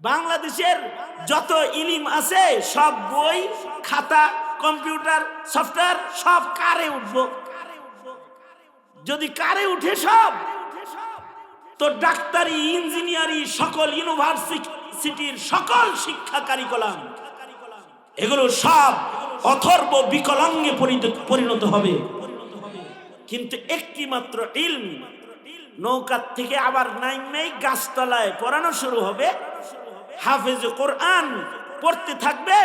বাংলাদেশের যত ইলিম আছে সব বই খাতা কম্পিউটার সফটওয়্যার সব কারে উঠবো। যদি কারে উঠে সব, তো ডাক্তারি ইঞ্জিনিয়ারিং সকল ইউনিভার্সিটির সকল শিক্ষা কারিকুলাম এগুলো সব অথর্ব বিকলাঙ্গে পরিণত হবে। কিন্তু একটি মাত্র ইলম নৌকার থেকে আবার নেই গাছতলায় পড়ানো শুরু হবে। হাফেজ কোরআন পড়তে থাকবে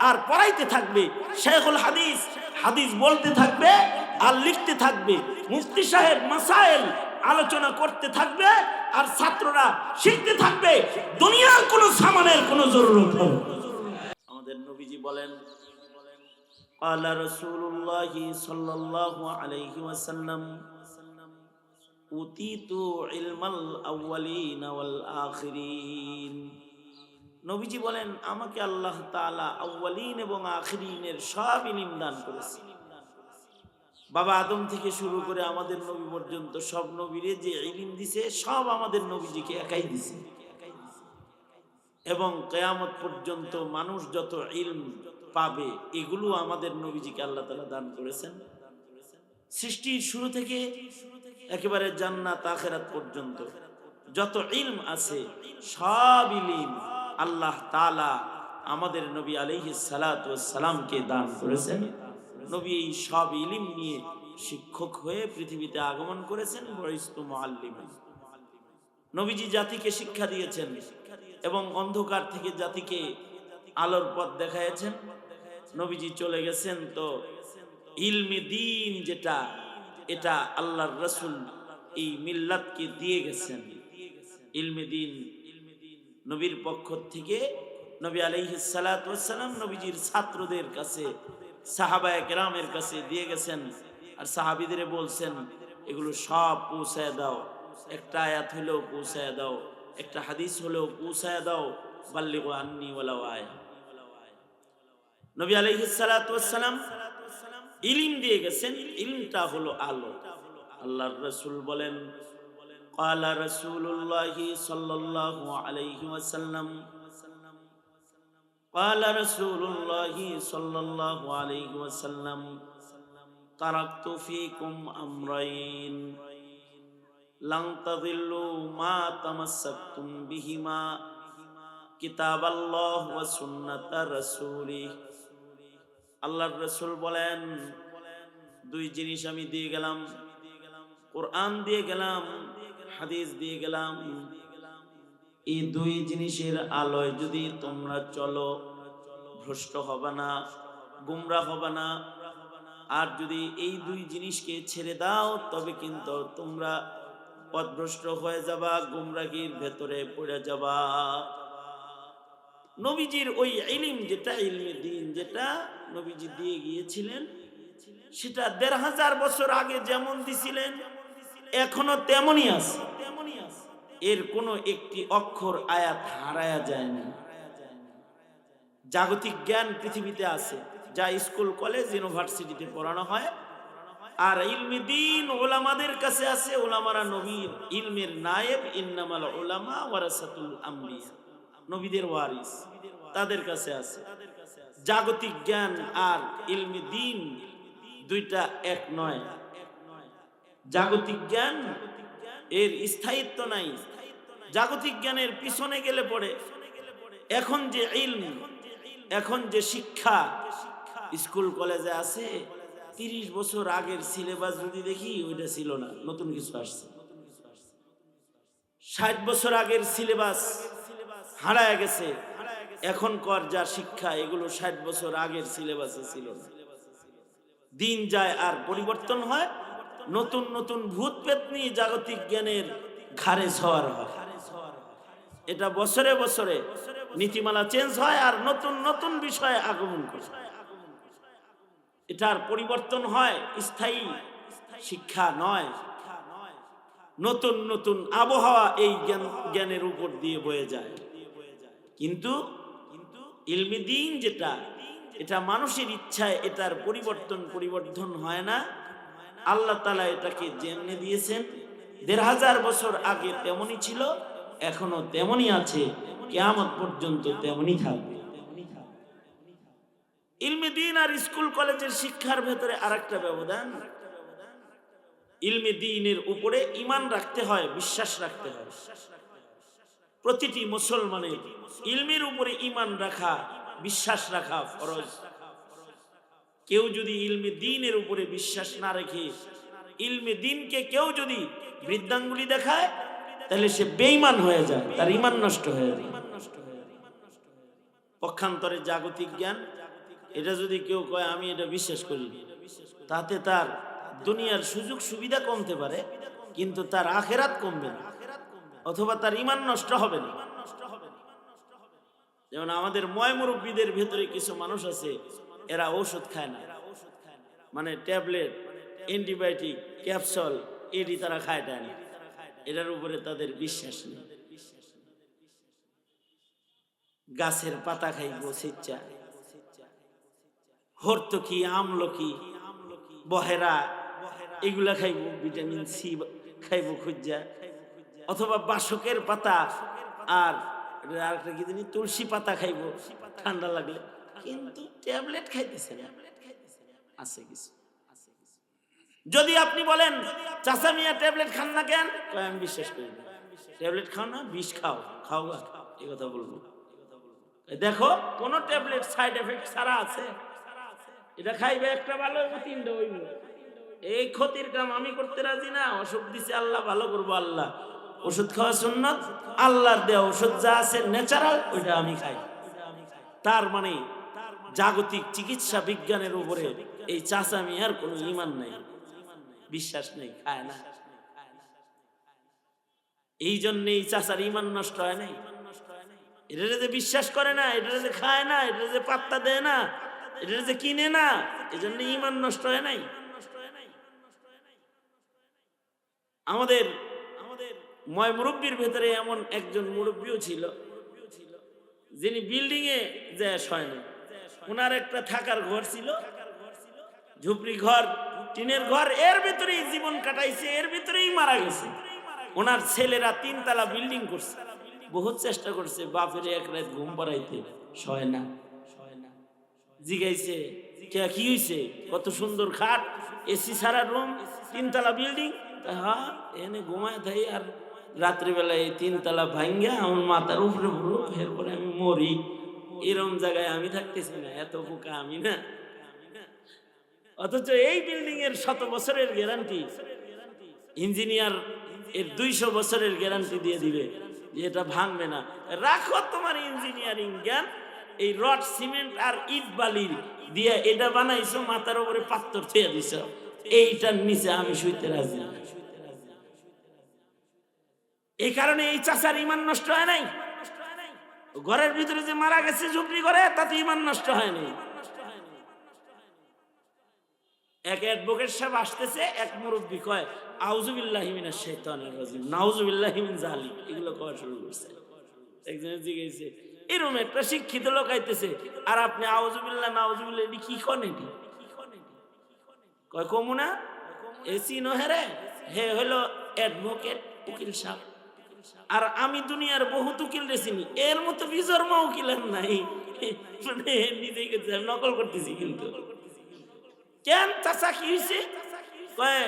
আর পড়াইতে থাকবে, শেখুল হাদিস হাদিস বলতে থাকবে আর লিখতে থাকবে, মুফতি সাহেব মাসাইল আলোচনা করতে থাকবে আর ছাত্ররা শিখতে থাকবে। দুনিয়ার কোনো সামানের কোনো জরুরত হবে। আমাদের নবীজি বলেন, قال رسول الله صلى الله عليه وسلم أوتيت علم الأولين والآخرين। নবীজি বলেন, আমাকে আল্লাহ তাআলা আউয়ালিন এবং আখিরিনের সব ইলম দান করেছেন। বাবা আদম থেকে শুরু করে আমাদের নবী পর্যন্ত সব নবীরে যে ইলম দিছে সব আমাদের নবীজিকে একাই দিছে। এবং কিয়ামত পর্যন্ত মানুষ যত ইলম পাবে এগুলো আমাদের নবীজিকে আল্লাহ তাআলা দান করেছেন। সৃষ্টির শুরু থেকে একেবারে জান্নাত আখিরাত পর্যন্ত যত ইলম আছে সব ইলম আল্লাহ তাআলা আমাদের নবী আলাইহিস সালাতু ওয়াস সালামকে দান করেছেন। নবী এই সব ইলম নিয়ে শিক্ষক হয়ে পৃথিবীতে আগমন করেছেন। বরিস্তু মুআল্লিমান, নবীজি জাতিকে শিক্ষা দিয়েছেন এবং অন্ধকার থেকে জাতিকে আলোর পথ দেখাইছেন। নবীজি চলে গেছেন তো ইলমে দ্বীন যেটা, এটা আল্লাহর রাসূল এই মিল্লাতকে দিয়ে গেছেন। ইলমে দ্বীন নবীর পক্ষ থেকে নবী আলাইহিস সালাতু ওয়াস সালাম নবীজির ছাত্রদের কাছে, সাহাবায়ে কেরামের কাছে দিয়ে গেছেন। আর সাহাবীদের বলছেন, এগুলো সব পৌঁছায় দাও, একটা আয়াত হলেও পৌঁছায় দাও, একটা হাদিস হলেও পৌঁছায় দাও, বাল্লিগু আন্নী ওয়ালাউ আয়া। নবী আলাইহিস সালাতু ওয়াস সালাম ইলম দিয়ে গেছেন, ইলমটা হলো আলো। আল্লাহর রাসূল বলেন, قال رسول الله صلى الله عليه وسلم قال رسول الله صلى الله عليه وسلم تركت فيكم أمرين لن تضلوا ما تمسكتم بهما كتاب الله وسنة رسوله। আল্লাহর রাসূল বলেন, দুই জিনিস আমি দিয়ে গেলাম, কোরআন দিয়ে গেলাম, হাদিস দিয়ে গেলাম। এই দুই জিনিসের আলোয় যদি তোমরা চলো ভ্রষ্ট হবে না, গুমরাহ হবে না। আর যদি এই দুই জিনিসকে ছেড়ে দাও তবে কিন্তু তোমরা পথভ্রষ্ট হয়ে যাবা, গুমরাহির ভেতরে পড়ে যাবা। নবীজির ওই ইলম যেটা, ইলমে দ্বীন যেটা নবীজি দিয়ে গিয়েছিলেন, সেটা ১৫০০ বছর আগে যেমন দিছিলেন এখনো তেমনই আছে। এর কোনো একটি অক্ষর আয়াত হারায়া যায় না। জাগতিক জ্ঞান পৃথিবীতে আছে, যা স্কুল কলেজ ইউনিভার্সিটিতে পড়ানো হয়। আর ইলমে দ্বীন উলামাদের কাছে আছে। উলামারা নবীর ইলমের নায়েব, ইন্নামাল উলামা ওয়ারাসাতুল আমবিয়া, নবীদের ওয়ারিস, তাদের কাছে আছে। জাগতিক জ্ঞান আর ইলমে দ্বীন দুইটা এক নয়। জাগতিক জ্ঞান এর স্থায়িত্ব নাই, জাগতিক জ্ঞানের পিছনে গেলে পড়ে। এখন যে ইলম, এখন যে শিক্ষা স্কুল কলেজে আছে, ৩০ বছর আগের সিলেবাস যদি দেখি ওইটা ছিল না, নতুন কিছু আসছে। ৬০ বছর আগের সিলেবাস হারায় গেছে। এখনকার যা শিক্ষা এগুলো ৬০ বছর আগের সিলেবাসে ছিল না। দিন যায় আর পরিবর্তন হয়, নতুন নতুন ভূত পেতনি জাগতিক জ্ঞানের ঘাড়ে সওয়ার হয়। এটা বছরে বছরে নীতিমালা চেঞ্জ হয় আর নতুন নতুন বিষয়ে আগমন করে। এটার পরিবর্তন হয়, স্থায়ী শিক্ষা নয়। নতুন নতুন আবহাওয়া এই জ্ঞানের উপর দিয়ে বয়ে যায়। কিন্তু ইলমে দ্বীন যেটা, এটা মানুষের ইচ্ছায় এটার পরিবর্তন হয় না। আল্লাহ তাআলা এটাকে যেমনি দিয়েছেন ১৫০০ বছর আগে তেমনই ছিল, এখনো তেমনই আছে, কিয়ামত পর্যন্ত তেমনই থাকবে। ইলমে দ্বীন আর স্কুল কলেজের শিক্ষার ভেতরে আরেকটা ব্যবধান, ইলমে দ্বীনের উপরে ঈমান রাখতে হয়, বিশ্বাস রাখতে হয়। প্রতিটি মুসলমানের ইলমের উপরে ঈমান রাখা, বিশ্বাস রাখা ফরজ। কেউ যদি ইলমে দ্বীনের উপরে বিশ্বাস না রেখে ইলমে দ্বীনকে কেউ যদি বৃদ্ধাঙ্গুলি দেখায়, তাহলে সে বেঈমান হয়ে যায়, তার ঈমান নষ্ট হয়ে যায়। পক্ষান্তরে জাগতিক জ্ঞান, এটা যদি কেউ কয় আমি এটা বিশ্বাস করি, তাতে তার দুনিয়ার সুযোগ সুবিধা কমতে পারে, কিন্তু তার আখেরাত কমবে না, অথবা তার ঈমান নষ্ট হবে না। যেমন আমাদের ময় মুরব্বীদের ভেতরে কিছু মানুষ আছে, এরা ঔষধ খায় না, মানে ট্যাবলেট, অ্যান্টিবায়োটিক, ক্যাপসুল, এটি তারা খায় না, এটার উপরে তাদের বিশ্বাস নেই। গাছের পাতা খাইব সিচ্চা, হর্তকি, আমলকি, বহেরা, এগুলা খাইব, ভিটামিন সি খাইব খুঁজা, অথবা বাসকের পাতা আর আরেকটা কি জানি তুলসী পাতা খাইব ঠান্ডা লাগলে, কিন্তু ট্যাবলেট খাইতেছে না। আছে কিছু। যদি আপনি বলেন চাচা মিয়া ট্যাবলেট খান না কেন, আমি বিশ্বাস করি না। ট্যাবলেট খাও না, বিষ খাও, খাও গা, এই কথা বলবো। দেখো কোন ট্যাবলেট সাইড এফেক্ট ছাড়া আছে? এটা খাইবে একটা ভালো হইব, তিনটা হইব। এই ক্ষতির কাম আমি করতে রাজি না। ওষুধ দিছে আল্লাহ, ভালো করবো আল্লাহ। ওষুধ খাওয়া সুন্নাত, আল্লাহর দেওয়া ওষুধ যা আছে ন্যাচারাল, ওইটা আমি খাই। তার মানে জাগতিক চিকিৎসা বিজ্ঞানের উপরে এই চাচা মিয়ার কোনো ঈমান নাই, বিশ্বাস নেই, খায় না। এই জন্য এই চাচার ঈমান নষ্ট হয় নাই। এটা যে বিশ্বাস করে না, এটা যে খায় না, এটা যে পাত্তা দেয় না, এটা যে কিনে না, এই জন্য ঈমান নষ্ট হয় নাই। আমাদের ময় মুরব্বীর ভেতরে এমন একজন মুরব্বীও ছিল, যিনি বিল্ডিং এ যায় শয় না। ওনার একটা থাকার ঘর ছিল, ঝুপড়ি ঘর, টিনের ঘর, এর ভিতরেই জীবন কাটাইছে, এর ভিতরেই মারা গেছে। ওনার ছেলেরা 3 তলা বিল্ডিং করছে, বহুত চেষ্টা করছে বাপের এক রাত ঘুম পাড়াইতে, শয় না। জিগাইছে কি হইছে, কত সুন্দর খাট, এসি সারা রুম, 3 তলা বিল্ডিং, হ্যাঁ এনে ঘুমায় থাই। আর রাত্রিবেলা এই 3 তলা ভাঙ্গা আমার মাথার উপরে পড়ো, এরপরে আমি মরি। এরম জায়গায় আমি থাকতেছি না, এত বোকা আমি না। অথচ এই বিল্ডিং এর 100 বছরের গ্যারান্টি, ইঞ্জিনিয়ার এর 200 বছরের গ্যারান্টি দিয়ে দিবে যে এটা ভাঙবে না। রাখো তোমার ইঞ্জিনিয়ারিং জ্ঞান, এই রড সিমেন্ট আর ইট বালির দিয়ে এটা বানাইছো, মাথার উপরে পাথর ছুঁয়ে দিছো, এইটার নিচে আমি শুইতে রাজি না। এই কারণে এই চাচার ঈমান নষ্ট হয় নাই। ঘরের ভিতরে যে মারা গেছে ঝুপড়ি করে, তাতে ঈমান নষ্ট হয় নাই। এক অ্যাডভোকেট সাহেব আসতেছে, এক মুরব্বি কয় আউযুবিল্লাহি মিনাশ শাইতানির রাজিম, নাউযুবিল্লাহি মিন যালিক, এগুলো কওয়া শুরু করছে। একজন জিজ্ঞেসে, এরকম একটা শিক্ষিত লোক আইতেছে, আর আপনি আউযুবিল্লাহ নাউযুবিল্লাহ এটি কি করেন? এটি কয় কমু না, এ চিনো হেরে, হে হলো অ্যাডভোকেট, উকিল সাহেব। আর আমি দুনিয়ার বহুত উকিল রেছিনি, এর মতো বিজর্ম উকিল আর নাই। মানে নিজেই নকল করতেছি। কিন্তু কেন চাচা কি হয়েছে? কয়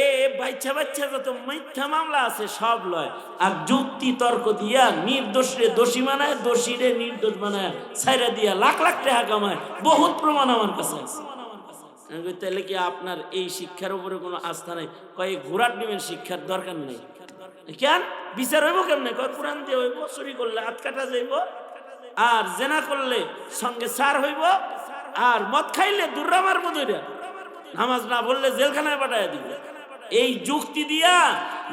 এ বাচ্চা বাচ্চা যত মিথ্যা মামলা আছে সব লয়, আর যুক্তি তর্ক দিয়া নির্দোষরে দোষী বানায়, দোষীরে নির্দোষ বানায় ছাইরা দিয়া লাখ লাখ টাকা কামায়। বহুত প্রমাণ আমার কাছে আছে। তাহলে কি আপনার এই শিক্ষার উপরে কোনো আস্থা নাই? কয় ঘোড়ার ডিমের শিক্ষার দরকার নেই। কেন বিচার হইব কেমনে? কয় কোরআন দিয়ে হইব, চুরি করলে হাত কাটা যাইব, আর জেনা করলে সঙ্গে সার হইব, আর মদ খাইলে দুর্রা মারবো, দুইটা নামাজ না বললে জেলখানায় পাঠায় দিবে। এই যুক্তি দিয়া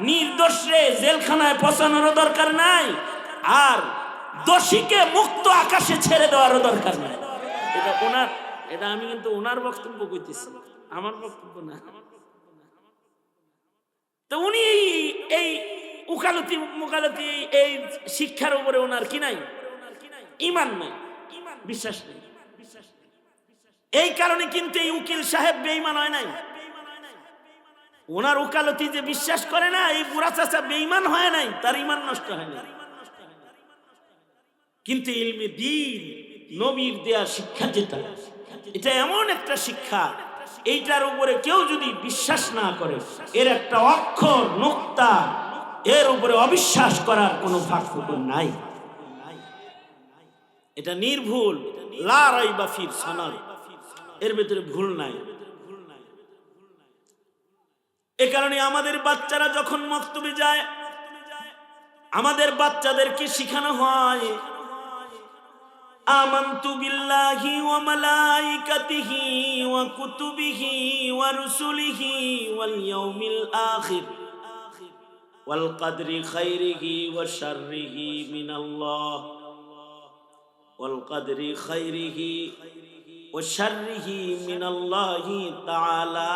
নির্দোষে জেলখানায় পচানোরও দরকার নাই, আর দোষীকে মুক্ত আকাশে ছেড়ে দেওয়ারও দরকার নাই। এটা ওনার, এটা আমি কিন্তু ওনার বক্তব্য কইতেছি, আমার বক্তব্য না। তো উনি এই উকালতি মুকালতি এই শিক্ষার উপরে ওনার কি নাই? ঈমান নাই, বিশ্বাস নেই। এই কারণে কিন্তু এই উকিল সাহেব বেঈমান হয় নাই। ওনার ওকালতি যে বিশ্বাস করে না, এই বুড়া চাচা বেঈমান হয় নাই, তার ঈমান নষ্ট হয় না। কিন্তু ইলমে দ্বীন, নবীর দেয়া শিক্ষা যেটা, এটা এমন একটা শিক্ষা, এইটার উপরে কেউ যদি বিশ্বাস না করে, এর একটা অক্ষর নুক্তা এর উপরে অবিশ্বাস করার কোনো ফাঁক নাই। এটা নির্ভুল, লা রাইবা ফির সনদ, এর ভিতরে ভুল নাই। এ কারণে আমাদের বাচ্চারা যখন মক্তবে যায়, আমাদের বাচ্চাদেরকে শিখানো হয় আমানতু বিল্লাহি ওয়া মালাইকাতিহি ওয়া কুতুবিহি ওয়া রুসুলিহি ওয়াল ইয়াউমিল আখির ওয়াল কদরি খাইরিহি ওয়া শাররিহি মিনাল্লাহ ওয়াল কদরি খাইরিহি ওয়া শাররিহি মিনাল্লাহি তাআলা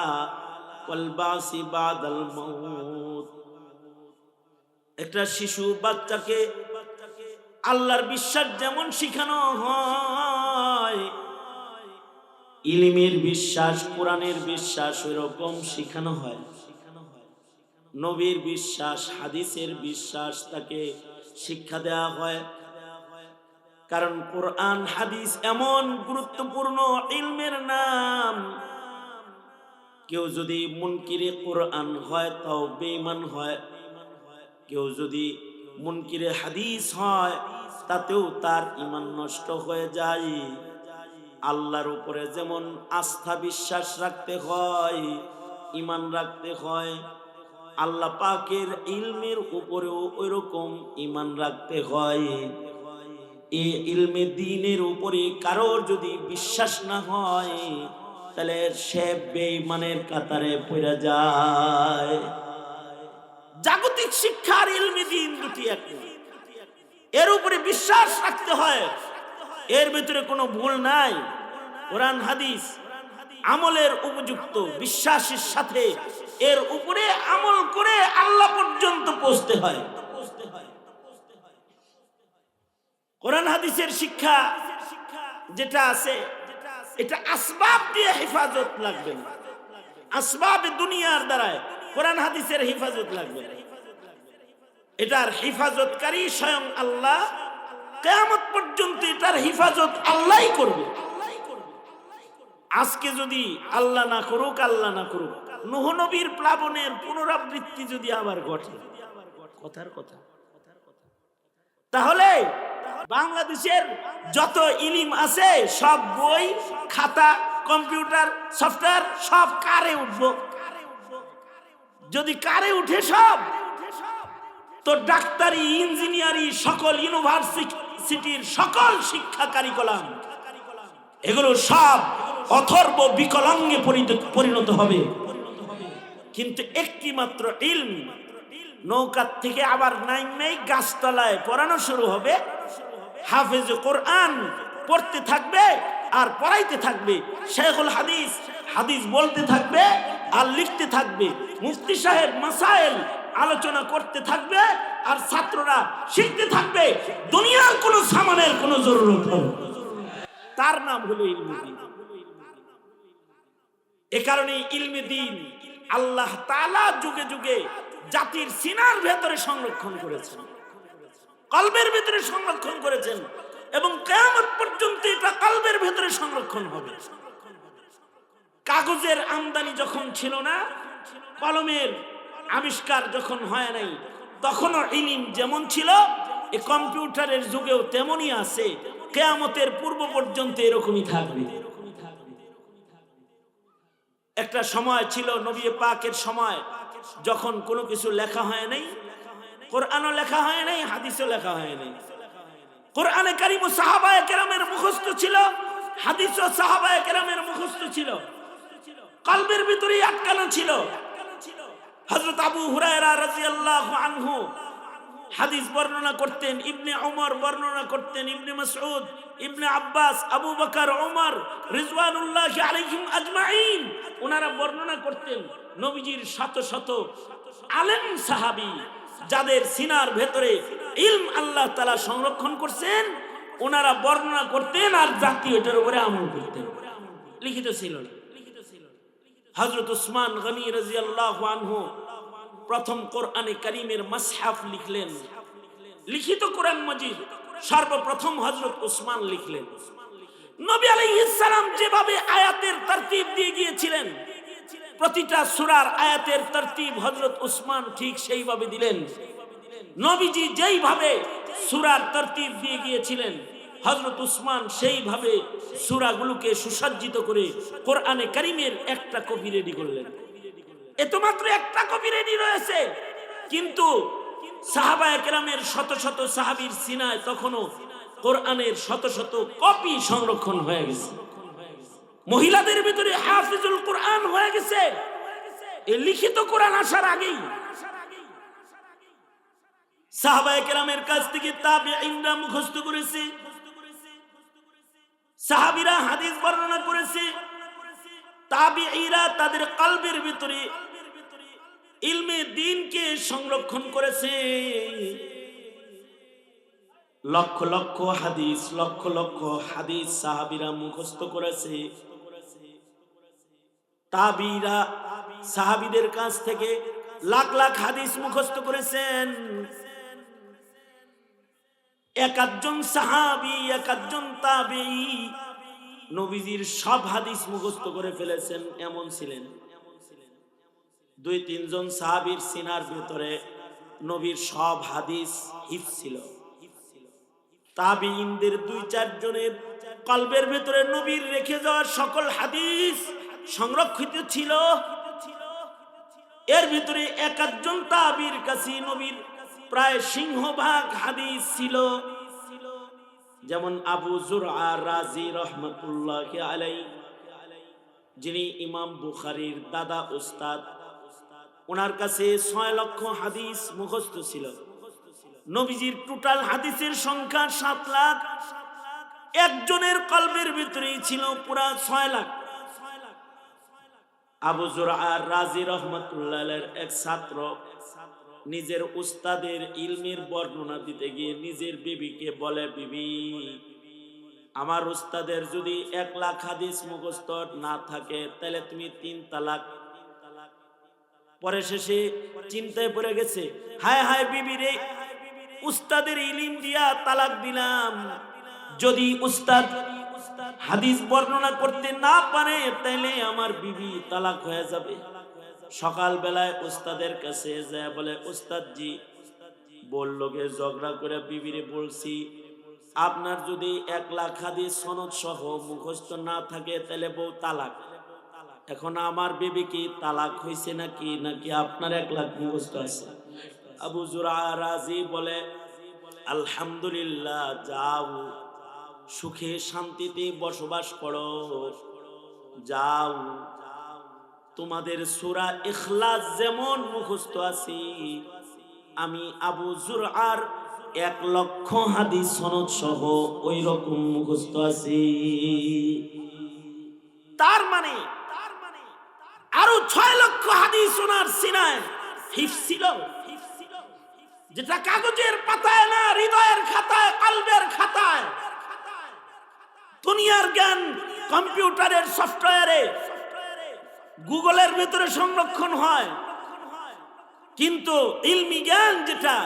ওয়াল বাসি বাদাল মাউত। একটা শিশু বাচ্চাকে আল্লাহর বিশ্বাস যেমন শিখানো হয়, ইলমের বিশ্বাস, কোরআনের বিশ্বাস ওইরকম শিখানো হয়। নবীর বিশ্বাস, হাদিসের বিশ্বাস তাকে শিক্ষা দেওয়া হয়। কারণ কোরআন হাদিস এমন গুরুত্বপূর্ণ ইলমের নাম, কেউ যদি মুনকিরে কোরআন হয় তাও বেঈমান হয়, কেউ যদি মুনকিরে হাদিস হয় তাতেও তার ঈমান নষ্ট হয়ে যায়। আল্লাহর উপরে যেমন আস্থা বিশ্বাস রাখতে হয়, ঈমান রাখতে হয়, আল্লাহ পাকের ইলমের উপরেও ওইরকম ঈমান রাখতে হয়। এই ইলমে দ্বীনের উপরে কারোর যদি বিশ্বাস না হয়, তাহলে সে বেঈমানের কাতারে পড়ে যায়। জাগতিক শিক্ষার ইলমে দ্বীন দুটি এক, এর উপরে বিশ্বাস রাখতে হয়, এর ভিতরে কোনো ভুল নাই। কোরআন হাদিস আমলের উপযুক্ত, বিশ্বাসের সাথে এর উপরে আমল করে আল্লাহ পর্যন্ত পৌঁছতে হয়। কোরআন হাদিসের শিক্ষা যেটা আছে, এটা আসবাব দিয়ে হেফাজত লাগবে না, আসবাব দুনিয়ার দ্বারায় কোরআন হাদিসের হেফাজত লাগবে না। এটার হেফাজতকারী স্বয়ং আল্লাহ, কিয়ামত পর্যন্ত এটার হেফাজত আল্লাহই করবে। আজকে যদি আল্লাহ না করুক, আল্লাহ না করুক, নূহ নবীর প্লাবনের পুনরাবৃত্তি যদি আবার ঘটে, কথার কথা, তাহলে বাংলাদেশের যত ইলম আছে সব বই খাতা কম্পিউটার সফটওয়্যার সব কারে উঠবো। যদি কারে উঠে সব, তো ডাক্তারি, ইঞ্জিনিয়ারি, সকল ইউনিভার্সিটির সকল শিক্ষা কারিকুলাম এগুলো সব অথর্ব বিকলাঙ্গে পরিণত হবে। কিন্তু একটি মাত্র ইলম নৌকার থেকে আবার নাই গাছতলায় পড়ানো শুরু হবে, হাফেজ কোরআন পড়তে থাকবে আর পড়াইতে থাকবে, শেখুল হাদিস হাদিস বলতে থাকবে আর লিখতে থাকবে, মুফতি সাহেব মাসাইল আলোচনা করতে থাকবে আর ছাত্ররা শিখতে থাকবে। দুনিয়ার কোনো সামানের কোনো জরুরত হবে, তার নাম হলো ইলমে দ্বীন। এ কারণে ইলমে দ্বীন আল্লাহ তাআলা যুগে যুগে জাতির সিনার ভেতরে সংরক্ষণ করেছেন, কলবের ভেতরে সংরক্ষণ করেছেন, এবং কিয়ামত পর্যন্ত এটা কলবের ভেতরে সংরক্ষণ হবে। কাগজের আমদানি যখন ছিল না, কলমের আবিষ্কার যখন হয় নাই, তখনও ইলম যেমন ছিল, এই কম্পিউটারের যুগেও তেমনই আছে, কিয়ামতের পূর্ব পর্যন্ত এরকমই থাকবে। একটা সময় ছিল নবী পাকের সময়, যখন কোনো কিছু লেখা হয় নাই, কোরআনও লেখা হয় নাই, হাদিসও লেখা হয় নাই। কোরআনে কারীম সাহাবায়ে কেরামের মুখস্থ ছিল, হাদিসও সাহাবায়ে কেরামের মুখস্থ ছিল, কলবের ভিতরেই আটকানো ছিল। হযরত আবু হুরায়রা রাদিয়াল্লাহু আনহু হাদিস বর্ণনা করতেন, ইবনে ওমর বর্ণনা করতেন, ইবনে মাসউদ, ইবনে আব্বাস, আবু বকর, ওমর রিজওয়ানুল্লাহি আলাইহিম আজমাইন, ওনারা বর্ণনা করতেন। নবীজির শত শত আলেম সাহাবী যাদের সিনার ভেতরে ইলম আল্লাহ তাআলা সংরক্ষণ করছেন, ওনারা বর্ণনা করতেন আর জাতি এটার উপরে আমল করতেন। লিখিত ছিল না। হযরত উসমান গনি রাদিয়াল্লাহু আনহু প্রথম কোরআনে কারীমের মাসহাফ লিখলেন। লিখিত কোরআন মাজিদ সর্বপ্রথম হযরত উসমান লিখলেন। নবী আলাইহিস সালাম যেভাবে আয়াতের তরতিব দিয়ে গিয়েছিলেন, প্রতিটা সূরার আয়াতের তরতিব হযরত উসমান ঠিক সেইভাবে দিলেন। নবীজি যেইভাবে সূরার তরতিব দিয়ে গিয়েছিলেন, হযরত উসমান সেইভাবে সূরাগুলোকে সুসজ্জিত করে কোরআনে কারীমের একটা কপি রেডি করলেন। এত মাত্র একটা কপি রেডি রয়েছে, কিন্তু সাহাবায়ে কেরামের শত শত সাহাবীর সিনায় তখনও কোরআনের শত শত কপি সংরক্ষণ হয়ে গেছে। মহিলাদের ভিতরে হাফিজুল কোরআন হয়ে গেছে এই লিখিত কোরআন আসার আগেই। সাহাবায়ে কেরামের কাছ থেকে তাবেঈনরা মুখস্থ করেছে, সাহাবীরা হাদিস বর্ণনা করেছে, তাবেঈরা তাদের কলবের ভিতরে ইলমে দ্বীনকে সংরক্ষণ করেছে। লক্ষ লক্ষ হাদিস, লক্ষ লক্ষ হাদিস সাহাবীরা মুখস্থ করেছে। তাবেঈরা সাহাবীদের কাছ থেকে লাখ লাখ হাদিস মুখস্থ করেছেন। এক একজন সাহাবী, এক একজন তাবেঈ নবীজির সব হাদিস মুখস্থ করে ফেলেছেন এমন ছিলেন। দুই তিনজন সাহাবীর সিনার ভিতরে নবীর সব হাদিস হিফজ ছিল। তাবেঈনদের দুই চার জনের কলবের ভিতরে নবীর রেখে যাওয়া সকল হাদিস সংরক্ষিত ছিল। এর ভিতরে এক একজন তাবেঈর কাছে নবীর প্রায় সিংহভাগ হাদিস ছিল। যেমন আবু যুরআ রাজি রাহমাতুল্লাহি আলাইহি, যিনি ইমাম বুখারীর দাদা উস্তাদ, ওনার কাছে 6 লক্ষ হাদিস মুখস্থ ছিল। নবীজির টোটাল হাদিসের সংখ্যা 7 লাখ, একজনের কলবের ভিতরেই ছিল পুরা 6 লাখ। আবু যুরআ রাজি রাহমাতুল্লাহি আলাইহির এক ছাত্র নিজের উস্তাদের ইলমের বর্ণনা দিতে গিয়ে নিজের বিবিকে বলে, বিবি, আমার উস্তাদের যদি 1 লাখ হাদিস মুখস্থ না থাকে তাহলে তুমি 3 তালাক। পরে শেষে চিন্তায় পড়ে গেছে, হায় হায় বিবি রে, উস্তাদের ইলম দিয়া তালাক দিলাম, যদি উস্তাদ হাদিস বর্ণনা করতে না পারে তাহলে আমার বিবি তালাক হয়ে যাবে। সকাল বেলায় উস্তাদের কাছে যায় বলে, উস্তাদ জি, বললো গে ঝগড়া করে বিবিরে বলছি আপনার যদি 1 লাখ হাদিস সনদ সহ মুখস্থ না থাকে তাহলে বউ তালাক। এখন আমার বিবি কি তালাক হইছে নাকি নাকি আপনার 1 লাখ মুখস্থ আছে? আবু যুরআ রাজি বলে, আলহামদুলিল্লাহ, যাও সুখে শান্তিতে বসবাস করো, যাও তোমাদের সূরা ইখলাস যেমন মুখস্থ আছে আমি আবু যুরআর 1 লক্ষ হাদিস সনদ সহ ওই রকম মুখস্থ আছে। তার মানে আরো 6 লক্ষ হাদিস ওনার সিনায় হিফজ ছিল, যেটা কাগজের পাতায় না, হৃদয়ের খাতায়, কলবের খাতায়। দুনিয়ার জ্ঞান কম্পিউটারের সফটওয়্যারে, গুগলের ভিতরে সংরক্ষণ হয়, কিন্তু ইলমি জ্ঞান যেটা,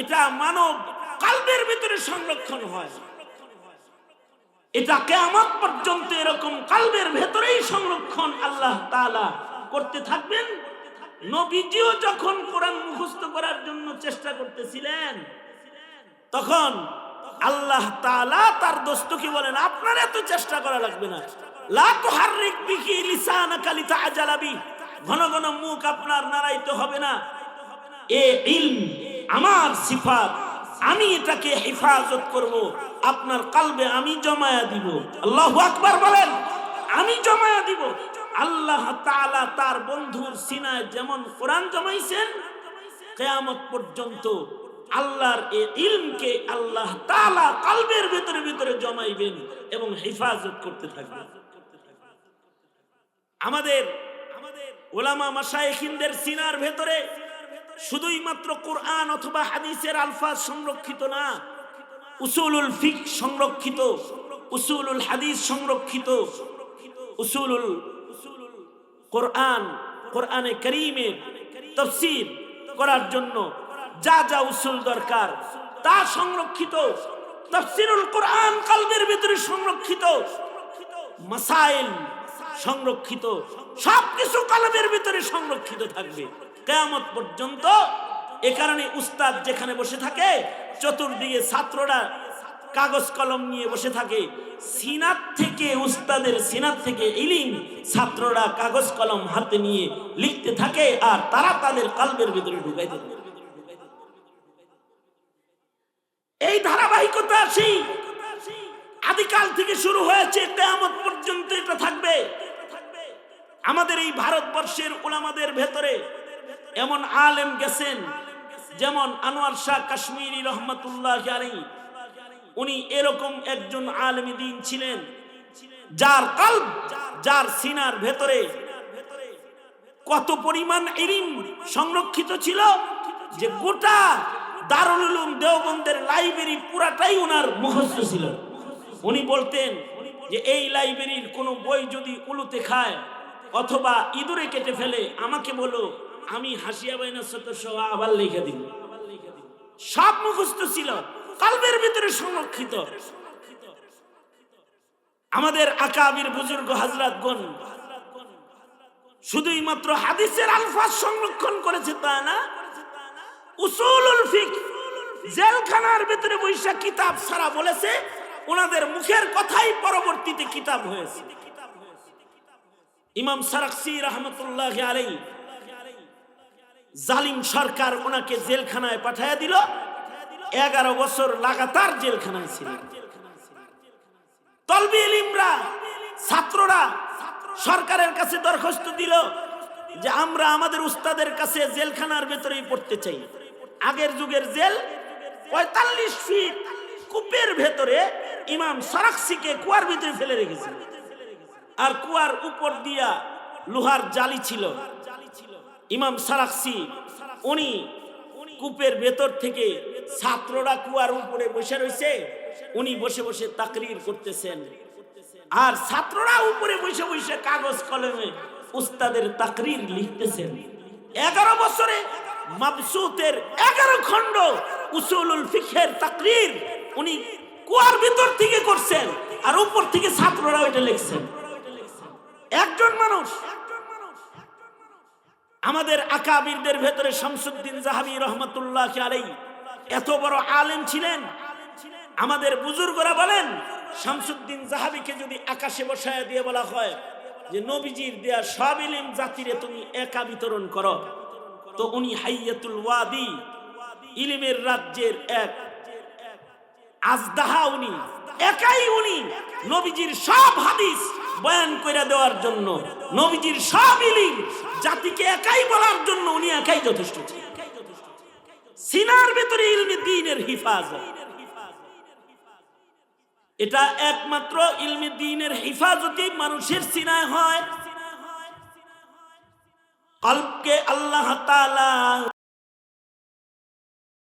এটা মানব কলবের ভিতরে সংরক্ষণ হয়। এটা কিয়ামত পর্যন্ত এরকম কলবের ভেতরেই সংরক্ষণ আল্লাহ তাআলা করতে থাকবেন। নবীজিও যখন কোরআন মুখস্থ করার জন্য চেষ্টা করতেছিলেন, তখন আল্লাহ তাআলা তার দোস্তকে বলেন, আপনার এত চেষ্টা করা লাগবে না, লা তুহাররিক বিহি লিসানাকা লিতাআজালা বি, ঘন ঘন মুখ আপনার নাড়াইতে হবে না। এ ইলম আমার সিফাত, আমি এটাকে হেফাজত করব, আপনার কলবে আমি জমায়া দিব। আল্লাহু আকবার বলেন, আমি জমায়া দিব। আল্লাহ তাআলা তার বন্ধুর সিনায় যেমন কোরআন জমাইছেন, কিয়ামত পর্যন্ত আল্লাহর এই ইলমকে আল্লাহ তাআলা কলবের ভিতরে ভিতরে জমাইবেন এবং হেফাজত করতে থাকবেন। আমাদের উলামা মাশায়েখিনদের সিনার ভেতরে শুধুই মাত্র কোরআন অথবা হাদিসের আলফাজ সংরক্ষিত না, উসুলুল ফিকহ সংরক্ষিত, উসুলুল হাদিস সংরক্ষিত, উসুলুল কোরআনে কারীমের তাফসীর করার জন্য যা যা উসুল দরকার তা সংরক্ষিত। তাফসীরুল কোরআন কলবের ভিতরে সংরক্ষিত, মাসাইল সংরক্ষিত, সবকিছু কলবের ভিতরে সংরক্ষিত থাকবে কিয়ামত পর্যন্ত। এ কারণে উস্তাদ যেখানে বসে থাকে চতুর্দিকে ছাত্ররা কাগজ কলম নিয়ে বসে থাকে। সিনাত থেকে, উস্তাদের সিনাত থেকে ইলম ছাত্ররা কাগজ কলম হাতে নিয়ে লিখতে থাকে আর তারা তাদের কলবের ভিতরে ঢুকাইতে থাকে। এই ধারাবাহিকতা সেই আদিকাল থেকে শুরু হয়েছে, কিয়ামত পর্যন্ত এটা থাকবে। আমাদের এই ভারতবর্ষের উলামাদের ভেতরে এমন আলেম গেছেন যেমন আনোয়ার শাহ কাশ্মীরি রহমাতুল্লাহ আলাইহি। উনি এরকম একজন আলেম দ্বীন ছিলেন যার কলব, যার সিনার ভেতরে কত পরিমাণ ইলম সংরক্ষিত ছিল যে গোটা দারুল উলুম দেওবন্দের লাইব্রেরি পুরাটাই ওনার মুখস্থ ছিল। উনি বলতেন যে এই লাইব্রেরির কোনো বই যদি উলুতে খায় অথবা ইঁদুরে কেটে ফেলে আমাকে বলো, আমি হাসিয়া বাইনা সহ আবার লিখে দিব। সব মুখস্থ ছিল, কলবের ভিতরে সংরক্ষিত। আমাদের আকাবির বুজুর্গ হযরতগণ শুধুই মাত্র হাদিসের আলফাজ সংরক্ষণ করেছে তা না, উসুলুল ফিকহ জেলখানার ভিতরে বৈশা কিতাব সারা বলেছে, ওনাদের মুখের কথাই পরবর্তীতে কিতাব হয়েছে। ইমাম সারাকসি রহমতুল্লাহ আলাইহি, জালিম সরকার ওনাকে জেলখানায় পাঠায়া দিল। 11 বছর লাগাতার জেলখানায় ছিলেন। তলবি ইলমরা, ছাত্ররা সরকারের কাছে দরখাস্ত দিল যে আমরা আমাদের উস্তাদের কাছে জেলখানার ভেতরেই পড়তে চাই। আগের যুগের জেল 45 ফিট কূপের ভেতরে ইমাম সারাকসিকে কুয়ার ভিতরে ফেলে রেখেছিল, আর কুয়ার উপর দিয়া লোহার জালি ছিল। ইমাম সারাকসি উনি কূপের ভেতর থেকে, ছাত্ররা কুয়ার উপরে বসে রয়েছে, উনি বসে বসে তাকরীর করতেছেন আর ছাত্ররা উপরে বসে বসে কাগজ কলমে উস্তাদের তাকরীর লিখতেছেন। 11 বছরে মাবসুতের 11 খণ্ড উসুলুল ফিকহের তাকরীর উনি কুয়ার ভিতর থেকে করছেন আর উপর থেকে ছাত্ররা ওইটা লিখছেন। একজন মানুষ। আমাদের আকাবিরদের ভেতরে শামসুদ্দিন জাহাবি রহমাতুল্লাহ আলাইহি এত বড় আলেম ছিলেন। আমাদের বুজুর্গরা বলেন শামসুদ্দিন জাহাবিকে যদি আকাশে বসায় দিয়ে বলা হয় যে নবীজির দেয়া সব ইলম জাতিরে তুমি একা বিতরণ করো, তো উনি হাইয়াতুল ওয়াদি, ইলমের রাজ্যের এক আজদাহা, উনি একাই উনি নবীজির সব হাদিস বয়ান করে দেওয়ার জন্য, নবীজির সব ইলম জাতিকে একাই বলার জন্য উনি একাই যথেষ্ট ছিলেন। সিনার ভিতরে ইলমে দ্বীনের হিফাজত, এটা একমাত্র ইলমে দ্বীনের হিফাজতই মানুষের সিনায় হয়। কলবকে আল্লাহ তাআলা